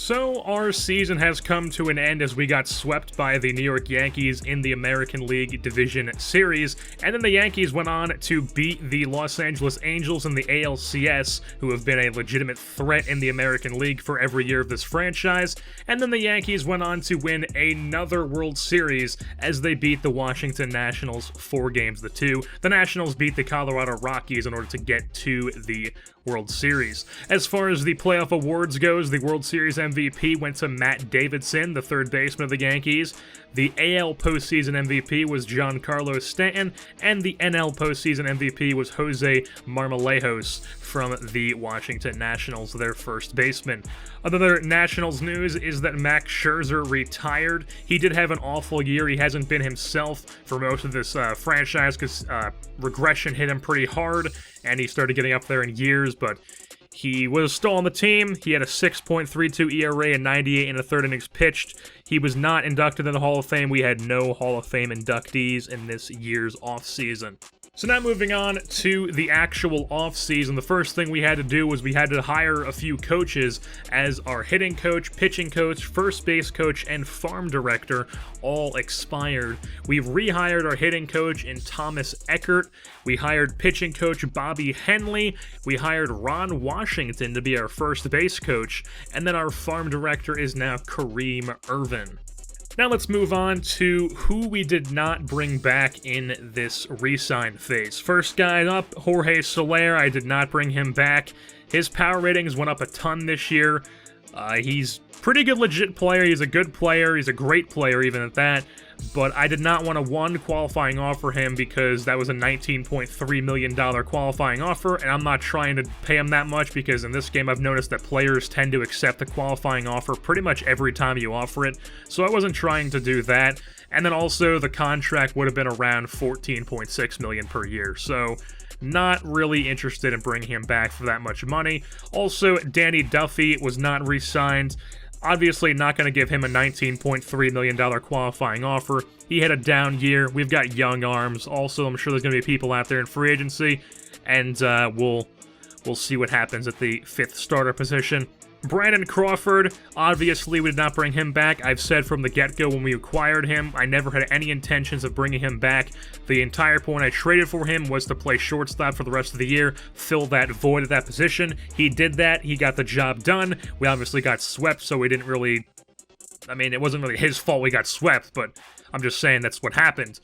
So our season has come to an end as we got swept by the New York Yankees in the American League Division Series, and then the Yankees went on to beat the Los Angeles Angels in the ALCS, who have been a legitimate threat in the American League for every year of this franchise, and then the Yankees went on to win another World Series as they beat the Washington Nationals 4-2. The Nationals beat the Colorado Rockies in order to get to the World Series. As far as the playoff awards goes, the World Series MVP went to Matt Davidson, the third baseman of the Yankees. The AL postseason MVP was Giancarlo Stanton, and the NL postseason MVP was Jose Marmolejos from the Washington Nationals, their first baseman. Other Nationals news is that Max Scherzer retired. He did have an awful year. He hasn't been himself for most of this franchise because regression hit him pretty hard, and he started getting up there in years, but he was still on the team. He had a 6.32 ERA and 98 and a third innings pitched. He was not inducted in the Hall of Fame. We had no Hall of Fame inductees in this year's offseason. So now moving on to the actual offseason, the first thing we had to do was we had to hire a few coaches, as our hitting coach, pitching coach, first base coach, and farm director all expired. We've rehired our hitting coach in Thomas Eckert. We hired pitching coach Bobby Henley. We hired Ron Washington to be our first base coach. And then our farm director is now Kareem Irvin. Now let's move on to who we did not bring back in this re-sign phase. First guy up, Jorge Soler. I did not bring him back. His power ratings went up a ton this year. He's pretty good legit player. He's a good player. He's a great player even at that. But I did not want to qualifying offer him because that was a $19.3 million qualifying offer, and I'm not trying to pay him that much because in this game I've noticed that players tend to accept the qualifying offer pretty much every time you offer it, so I wasn't trying to do that. And then also the contract would have been around $14.6 million per year, so not really interested in bringing him back for that much money. Also, Danny Duffy was not re-signed. Obviously not going to give him a $19.3 million qualifying offer. He had a down year. We've got young arms. Also, I'm sure there's going to be people out there in free agency, and we'll see what happens at the fifth starter position. Brandon Crawford, obviously we did not bring him back. I've said from the get-go when we acquired him, I never had any intentions of bringing him back. The entire point I traded for him was to play shortstop for the rest of the year, fill that void at that position. He did that. He got the job done. We obviously got swept, so we didn't really... I mean, it wasn't really his fault we got swept, but I'm just saying that's what happened.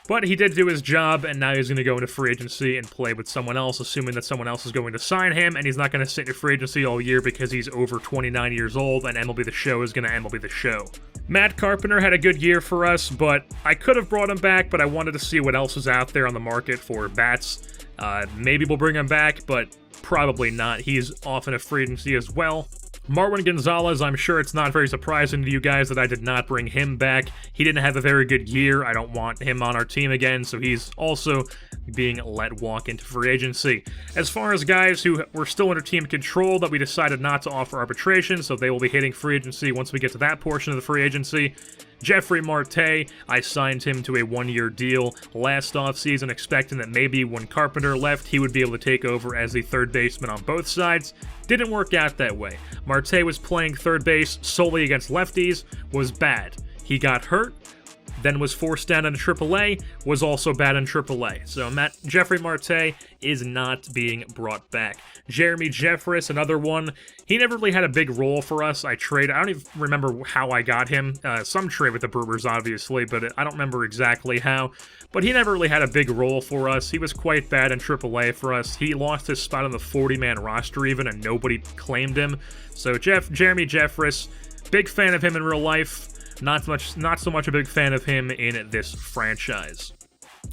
But he did do his job, and now he's going to go into free agency and play with someone else, assuming that someone else is going to sign him, and he's not going to sit in free agency all year because he's over 29 years old, and MLB The Show is going to MLB The Show. Matt Carpenter had a good year for us, but I could have brought him back, but I wanted to see what else was out there on the market for bats. Maybe we'll bring him back, but probably not. He's off in a free agency as well. Marwin Gonzalez, I'm sure it's not very surprising to you guys that I did not bring him back. He didn't have a very good year. I don't want him on our team again, so he's also being let walk into free agency. As far as guys who were still under team control that we decided not to offer arbitration, so they will be hitting free agency once we get to that portion of the free agency. Jefry Marte, I signed him to a one-year deal last offseason, expecting that maybe when Carpenter left, he would be able to take over as the third baseman on both sides. Didn't work out that way. Marte was playing third base solely against lefties, was bad. He got hurt, then was forced down into AAA, was also bad in AAA. So Jefry Marte is not being brought back. Jeremy Jeffress, another one. He never really had a big role for us. I don't even remember how I got him. Some trade with the Brewers, obviously, but I don't remember exactly how. But he never really had a big role for us. He was quite bad in AAA for us. He lost his spot on the 40-man roster even, and nobody claimed him. So Jeremy Jeffress, big fan of him in real life. Not so much a big fan of him in this franchise.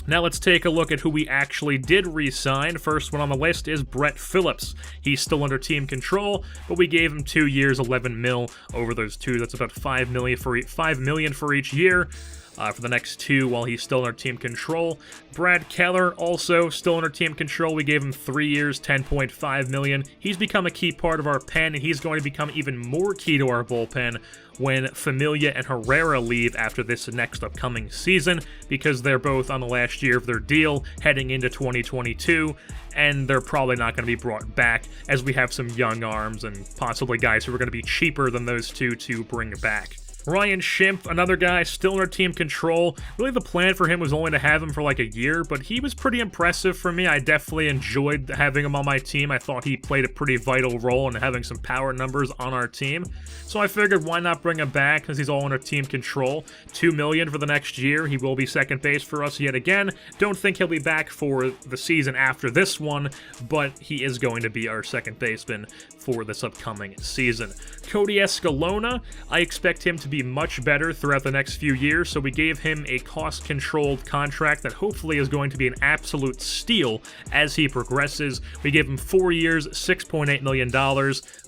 Now let's take a look at who we actually did re-sign. First one on the list is Brett Phillips. He's still under team control, but we gave him 2 years, $11 million over those two. That's about $5 million for each year. For the next two while he's still under team control. Brad Keller, also still under team control. We gave him 3 years, $10.5 million. He's become a key part of our pen, and he's going to become even more key to our bullpen when Familia and Herrera leave after this next upcoming season, because they're both on the last last year of their deal heading into 2022, and they're probably not going to be brought back, as we have some young arms and possibly guys who are going to be cheaper than those two to bring back. Ryan Schimpf, another guy still under team control. Really, the plan for him was only to have him for like a year, but he was pretty impressive for me. I definitely enjoyed having him on my team. I thought he played a pretty vital role in having some power numbers on our team. So I figured, why not bring him back, because he's all under team control. $2 million for the next year. He will be second base for us yet again. Don't think he'll be back for the season after this one, but he is going to be our second baseman for this upcoming season. Cody Escalona, I expect him to be much better throughout the next few years, so we gave him a cost-controlled contract that hopefully is going to be an absolute steal as he progresses. We gave him 4 years, $6.8 million,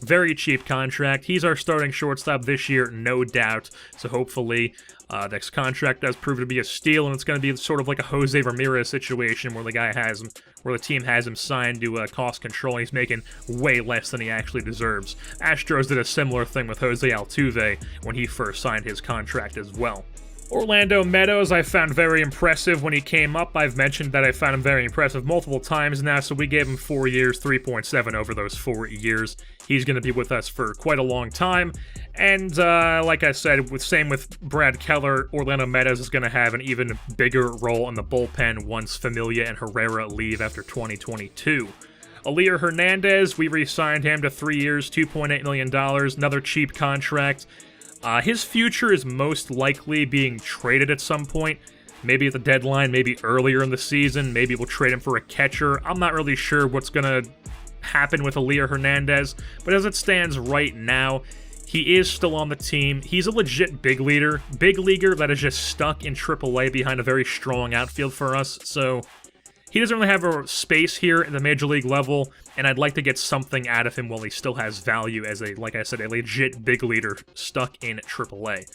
very cheap contract. He's our starting shortstop this year, no doubt, so hopefully this contract does prove to be a steal, and it's going to be sort of like a Jose Ramirez situation where the team has him signed to cost control. He's making way less than he actually deserves. Astros did a similar thing with Jose Altuve when he first signed his contract as well. Orlando Meadows I found very impressive when he came up. I've mentioned that I found him very impressive multiple times now, so we gave him 4 years, 3.7 over those 4 years. He's going to be with us for quite a long time. And like I said, same with Brad Keller, Orlando Meadows is going to have an even bigger role in the bullpen once Familia and Herrera leave after 2022. Elier Hernandez, we re-signed him to 3 years, $2.8 million, another cheap contract. His future is most likely being traded at some point, maybe at the deadline, maybe earlier in the season, maybe we'll trade him for a catcher. I'm not really sure what's going to happen with Elier Hernandez, but as it stands right now, he is still on the team. He's a legit big leaguer that is just stuck in AAA behind a very strong outfield for us, so he doesn't really have a space here at the major league level, and I'd like to get something out of him while he still has value as like I said, a legit big leader stuck in AAA.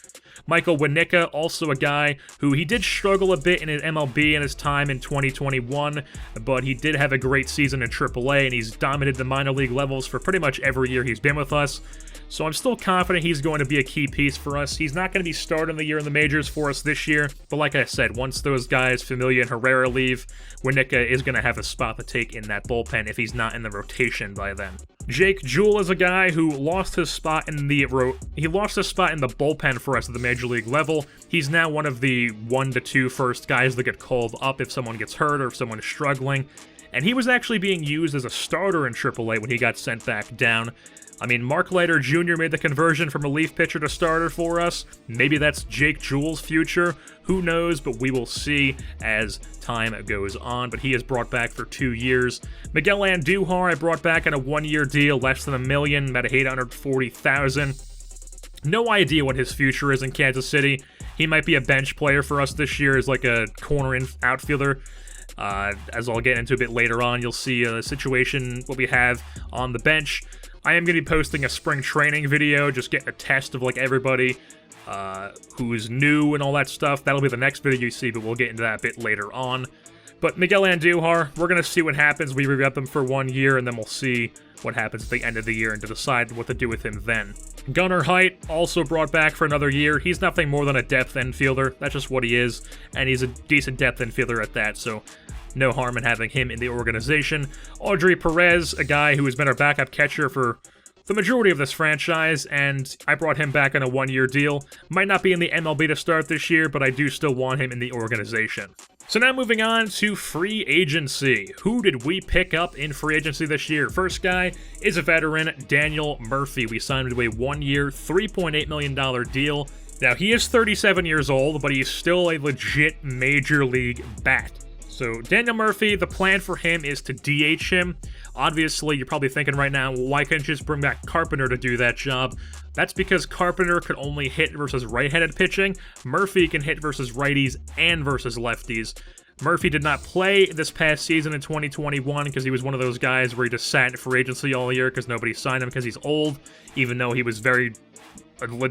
Michael Winikka, also a guy who he did struggle a bit in his MLB in his time in 2021, but he did have a great season in AAA, and he's dominated the minor league levels for pretty much every year he's been with us. So I'm still confident he's going to be a key piece for us. He's not going to be starting the year in the majors for us this year, but like I said, once those guys, Familia and Herrera, leave, Winikka is going to have a spot to take in that bullpen if he's not in the rotation by then. Jake Jewell is a guy who lost his spot in the bullpen for us at the major league level. He's now one of the 1 to 2 first guys that get called up if someone gets hurt or if someone is struggling. And he was actually being used as a starter in AAA when he got sent back down. I mean, Mark Leiter Jr. made the conversion from relief pitcher to starter for us. Maybe that's Jake Jewell's future. Who knows, but we will see as time goes on. But he is brought back for 2 years. Miguel Andujar I brought back on a 1-year deal, less than $1 million, about $840,000. No idea what his future is in Kansas City. He might be a bench player for us this year as like a corner outfielder. As I'll get into a bit later on, you'll see a situation what we have on the bench. I am going to be posting a spring training video, just getting a test of like everybody who's new and all that stuff. That'll be the next video you see, but we'll get into that a bit later on. But Miguel Andujar, we're going to see what happens. We re-up him for 1 year, and then we'll see what happens at the end of the year and to decide what to do with him then. Gunnar Height, also brought back for another year. He's nothing more than a depth infielder. That's just what he is, and he's a decent depth infielder at that, so no harm in having him in the organization. Audry Perez, a guy who has been our backup catcher for the majority of this franchise, and I brought him back on a 1-year deal. Might not be in the MLB to start this year, but I do still want him in the organization. So now moving on to free agency. Who did we pick up in free agency this year? First guy is a veteran, Daniel Murphy. We signed him to a 1-year, $3.8 million deal. Now, he is 37 years old, but he's still a legit major league bat. So Daniel Murphy, the plan for him is to DH him. Obviously, you're probably thinking right now, well, why couldn't you just bring back Carpenter to do that job? That's because Carpenter could only hit versus right-handed pitching. Murphy can hit versus righties and versus lefties. Murphy did not play this past season in 2021 because he was one of those guys where he just sat in free agency all year because nobody signed him because he's old, even though he was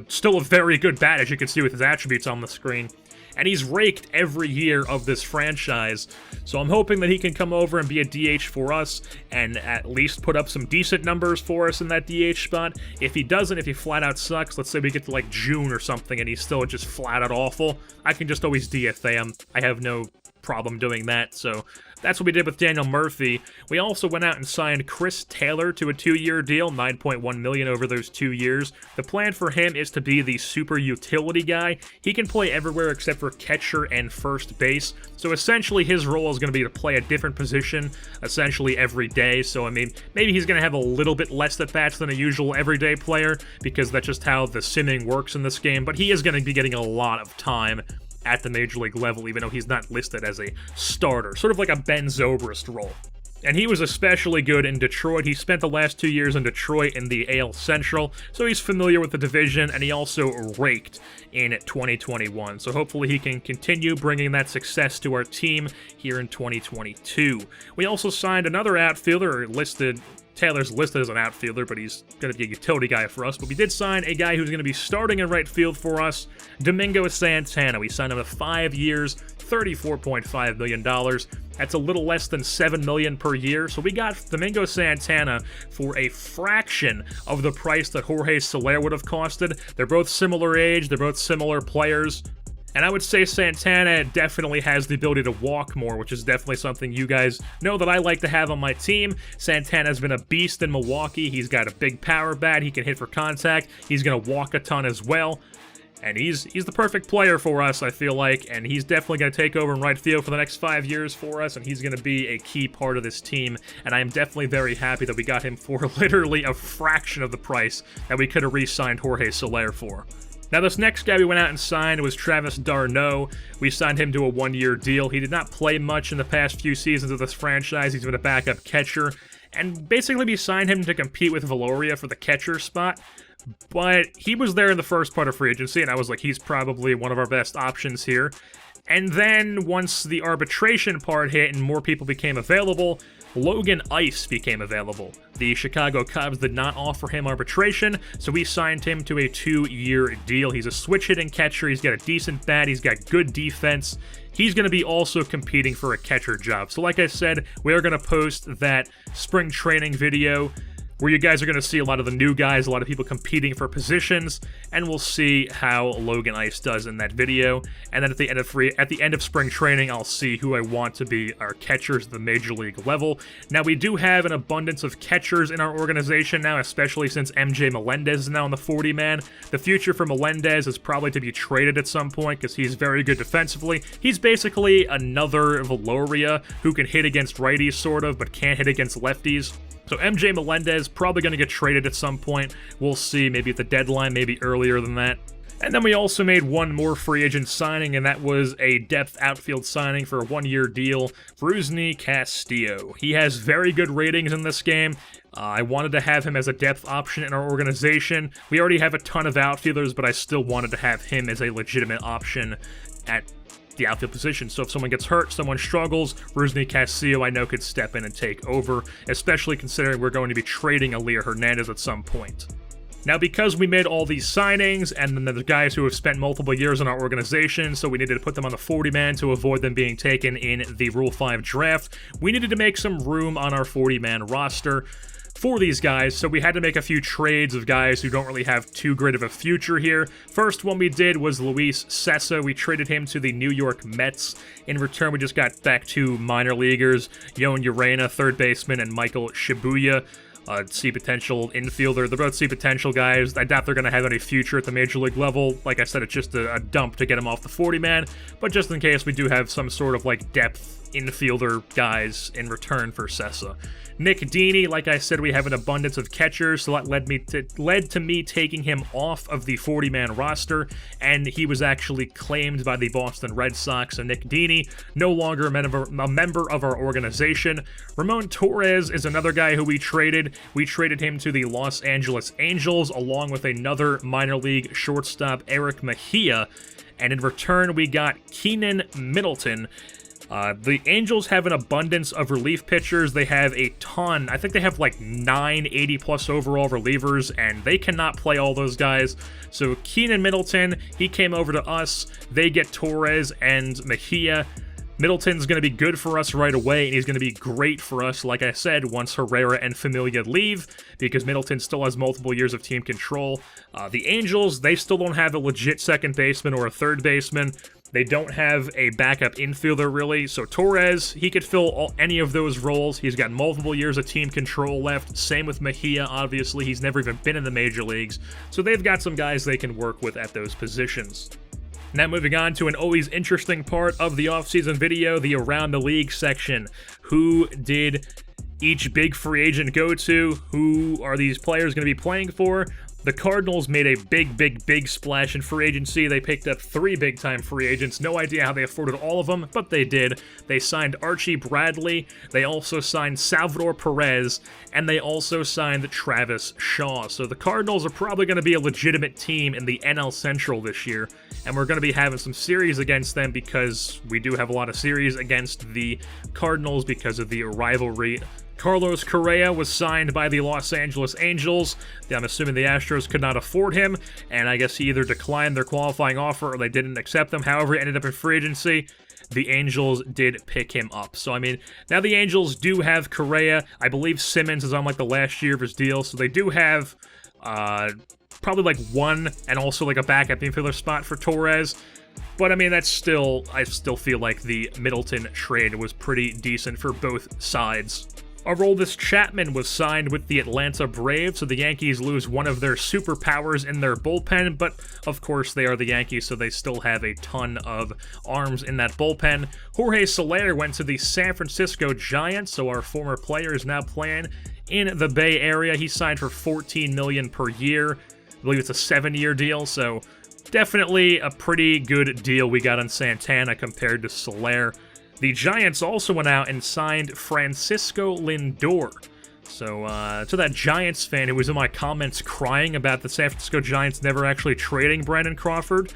still a very good bat, as you can see with his attributes on the screen. And he's raked every year of this franchise, so I'm hoping that he can come over and be a DH for us and at least put up some decent numbers for us in that DH spot. If he doesn't, if he flat out sucks, let's say we get to like June or something and he's still just flat out awful, I can just always DFA him. I have no problem doing that, so that's what we did with Daniel Murphy. We also went out and signed Chris Taylor to a 2-year deal, $9.1 million over those 2 years. The plan for him is to be the super utility guy. He can play everywhere except for catcher and first base, so essentially his role is going to be to play a different position essentially every day. So I mean, maybe he's going to have a little bit less at-bats than a usual everyday player, because that's just how the simming works in this game, but he is going to be getting a lot of time at the Major League level, even though he's not listed as a starter. Sort of like a Ben Zobrist role. And he was especially good in Detroit. He spent the last 2 years in Detroit in the AL Central, so he's familiar with the division, and he also raked in 2021. So hopefully he can continue bringing that success to our team here in 2022. We also signed another outfielder listed. Taylor's listed as an outfielder, but he's going to be a utility guy for us. But we did sign a guy who's going to be starting in right field for us, Domingo Santana. We signed him to 5 years, $34.5 million. That's a little less than $7 million per year. So we got Domingo Santana for a fraction of the price that Jorge Soler would have costed. They're both similar age. They're both similar players. And I would say Santana definitely has the ability to walk more, which is definitely something you guys know that I like to have on my team. Santana's been a beast in Milwaukee. He's got a big power bat. He can hit for contact. He's going to walk a ton as well. And he's the perfect player for us, I feel like. And he's definitely going to take over in right field for the next 5 years for us. And he's going to be a key part of this team. And I am definitely very happy that we got him for literally a fraction of the price that we could have re-signed Jorge Soler for. Now, this next guy we went out and signed was Travis d'Arnaud. We signed him to a 1-year deal. He did not play much in the past few seasons of this franchise. He's been a backup catcher. And basically, we signed him to compete with Valoria for the catcher spot. But he was there in the first part of free agency, and I was like, he's probably one of our best options here. And then, once the arbitration part hit and more people became available, Logan Ice became available. The Chicago Cubs did not offer him arbitration, so we signed him to a 2-year deal. He's a switch-hitting catcher. He's got a decent bat. He's got good defense. He's going to be also competing for a catcher job. So like I said, we are going to post that spring training video where you guys are going to see a lot of the new guys, a lot of people competing for positions, and we'll see how Logan Ice does in that video. And then at the end of spring training, I'll see who I want to be our catchers at the Major League level. Now, we do have an abundance of catchers in our organization now, especially since MJ Melendez is now on the 40-man. The future for Melendez is probably to be traded at some point because he's very good defensively. He's basically another Valoria who can hit against righties, sort of, but can't hit against lefties. So MJ Melendez probably going to get traded at some point. We'll see, maybe at the deadline, maybe earlier than that. And then we also made one more free agent signing, and that was a depth outfield signing for a 1-year deal, Rusney Castillo. He has very good ratings in this game. I wanted to have him as a depth option in our organization. We already have a ton of outfielders, but I still wanted to have him as a legitimate option at the outfield position. So if someone gets hurt, someone struggles, Rusney Castillo I know could step in and take over, especially considering we're going to be trading Elier Hernandez at some point. Now, because we made all these signings, and then there's guys who have spent multiple years in our organization, so we needed to put them on the 40-man to avoid them being taken in the Rule 5 draft, we needed to make some room on our 40-man roster for these guys, so we had to make a few trades of guys who don't really have too great of a future here. First one we did was Luis Cessa. We traded him to the New York Mets. In return, we just got back 2 minor leaguers, Yoan Urena, third baseman, and Michael Shibuya, C potential infielder. They're both C potential guys. I doubt they're going to have any future at the Major League level. Like I said, it's just a dump to get them off the 40-man, but just in case we do have some sort of like depth infielder guys in return for Cessa. Nick Dini, like I said, we have an abundance of catchers, so that led to me taking him off of the 40-man roster, and he was actually claimed by the Boston Red Sox, so Nick Dini, no longer a member of our organization. Ramon Torres is another guy who we traded. We traded him to the Los Angeles Angels, along with another minor league shortstop, Eric Mejia, and in return, we got Keenan Middleton. The Angels have an abundance of relief pitchers. They have a ton. I think they have like 9 80-plus overall relievers, and they cannot play all those guys. So Keenan Middleton, he came over to us. They get Torres and Mejia. Middleton's going to be good for us right away, and he's going to be great for us, like I said, once Herrera and Familia leave, because Middleton still has multiple years of team control. The Angels, they still don't have a legit second baseman or a third baseman. They don't have a backup infielder, really, so Torres, he could fill any of those roles. He's got multiple years of team control left. Same with Mejia, obviously. He's never even been in the major leagues, so they've got some guys they can work with at those positions. Now moving on to an always interesting part of the offseason video, the Around the League section. Who did each big free agent go to? Who are these players going to be playing for? The Cardinals made a big splash in free agency. They picked up 3 big-time free agents. No idea how they afforded all of them, but they did. They signed Archie Bradley. They also signed Salvador Perez, and they also signed Travis Shaw. So the Cardinals are probably going to be a legitimate team in the NL Central this year, and we're going to be having some series against them because we do have a lot of series against the Cardinals because of the rivalry. Carlos Correa was signed by the Los Angeles Angels. I'm assuming the Astros could not afford him, and I guess he either declined their qualifying offer or they didn't accept him. However, he ended up in free agency. The Angels did pick him up. So, I mean, now the Angels do have Correa. I believe Simmons is on, like, the last year of his deal, so they do have probably, like, one and also, like, a backup infielder spot for Torres. But, I mean, I still feel like the Middleton trade was pretty decent for both sides. Aroldis Chapman was signed with the Atlanta Braves, so the Yankees lose one of their superpowers in their bullpen, but of course they are the Yankees, so they still have a ton of arms in that bullpen. Jorge Soler went to the San Francisco Giants, so our former player is now playing in the Bay Area. He signed for $14 million per year. I believe it's a 7-year deal, so definitely a pretty good deal we got on Santana compared to Soler. The Giants also went out and signed Francisco Lindor. So, to that Giants fan who was in my comments crying about the San Francisco Giants never actually trading Brandon Crawford,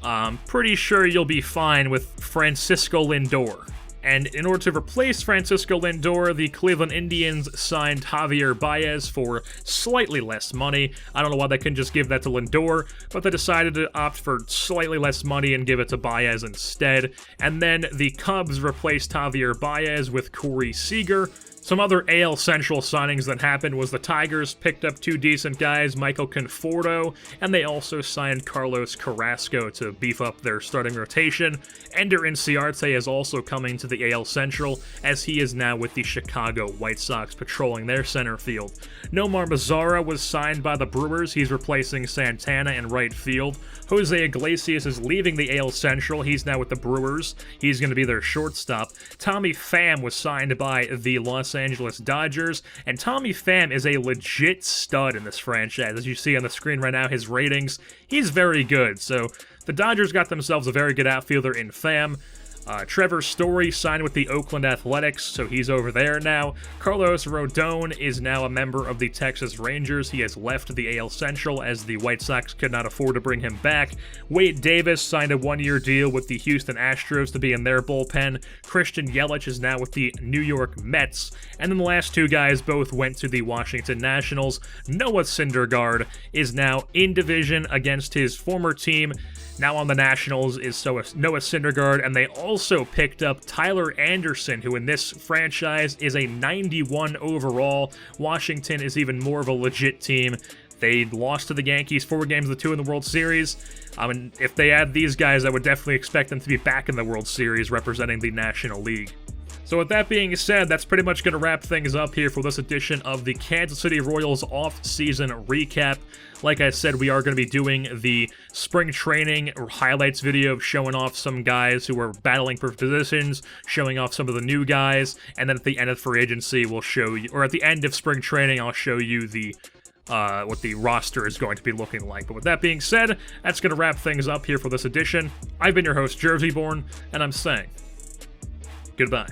I'm pretty sure you'll be fine with Francisco Lindor. And in order to replace Francisco Lindor, the Cleveland Indians signed Javier Baez for slightly less money. I don't know why they couldn't just give that to Lindor, but they decided to opt for slightly less money and give it to Baez instead. And then the Cubs replaced Javier Baez with Corey Seager. Some other AL Central signings that happened was the Tigers picked up 2 decent guys, Michael Conforto, and they also signed Carlos Carrasco to beef up their starting rotation. Ender Inciarte is also coming to the AL Central, as he is now with the Chicago White Sox patrolling their center field. Nomar Mazara was signed by the Brewers. He's replacing Santana in right field. Jose Iglesias is leaving the AL Central. He's now with the Brewers. He's going to be their shortstop. Tommy Pham was signed by the Los Angeles Dodgers, and Tommy Pham is a legit stud in this franchise. As you see on the screen right now, his ratings, he's very good. So the Dodgers got themselves a very good outfielder in Pham. Trevor Story signed with the Oakland Athletics, so he's over there now. Carlos Rodon is now a member of the Texas Rangers. He has left the AL Central as the White Sox could not afford to bring him back. Wade Davis signed a 1-year deal with the Houston Astros to be in their bullpen. Christian Yelich is now with the New York Mets. And then the last 2 guys both went to the Washington Nationals. Noah Syndergaard is now in division against his former team. Now on the Nationals is Noah Syndergaard, and they also picked up Tyler Anderson, who in this franchise is a 91 overall. Washington is even more of a legit team. They lost to the Yankees 4 games to 2 in the World Series. And if they add these guys, I would definitely expect them to be back in the World Series representing the National League. So with that being said, that's pretty much going to wrap things up here for this edition of the Kansas City Royals off-season recap. Like I said, we are going to be doing the spring training highlights video showing off some guys who are battling for positions, showing off some of the new guys, and then at the end of free agency, we'll show you, or at the end of spring training, I'll show you the what the roster is going to be looking like. But with that being said, that's going to wrap things up here for this edition. I've been your host, Jerseyborn, and I'm saying goodbye.